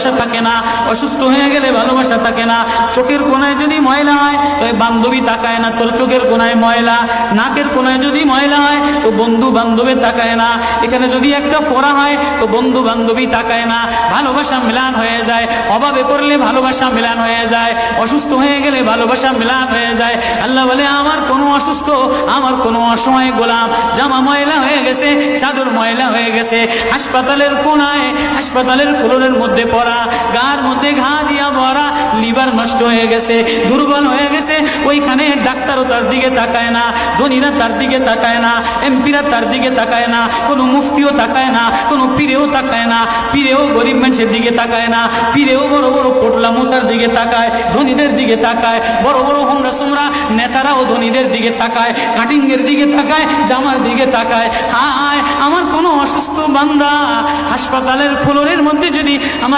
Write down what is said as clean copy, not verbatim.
ভালোবাসা থাকে না, অসুস্থ হয়ে গেলে ভালোবাসা থাকে না। চোখের কোনায় যদি ময়লা হয় তো বান্ধবী তাকায় না, তোর চোখের কোনায় ময়লা। নাকের কোনায় যদি ময়লা হয় তো বন্ধু বান্ধবী তাকায় না। এখানে যদি একটা ফোড়া হয় তো বন্ধু বান্ধবী তাকায় না। ভালোবাসা মিলান হয়ে যায়, অভাবে পড়লে ভালোবাসা মিলান হয়ে যায়, অসুস্থ হয়ে গেলে ভালোবাসা মিলান হয়ে যায়। আল্লাহ বলে আমার কোনো অসুস্থ, আমার কোনো অসহায় গোলাম জামা ময়লা হয়ে গেছে, চাদর ময়লা হয়ে গেছে, হাসপাতালের কোনায়, হাসপাতালের ফ্লোরের মধ্যে পড়া, গার মধ্যে ঘা দিয়া ভরা, লিভার নষ্ট হয়ে গেছে, দুর্বল হয়ে গেছে, ওইখানে ডাক্তারও তার দিকে তাকায় না, ধনীরা তার দিকে তাকায় না, এমপিরা তার দিকে তাকায় না, কোনো মুফতিও তাকায় না, কোনো পীরেও তাকায় না, পীরেও গরিব মানুষের দিকে তাকায় না, পীরেও বড় বড় পোটলা মশার দিকে তাকায়, ধনীদের দিকে তাকায়, বড় বড় হোমরা সুমরা নেতারাও ধনীদের দিকে তাকায়, কাটিংয়ের দিকে তাকায়, জামার দিকে তাকায়। হায় আমার কোনো অসুস্থ বান্দা হাসপাতালের ফ্লোরের মধ্যে যদি আমার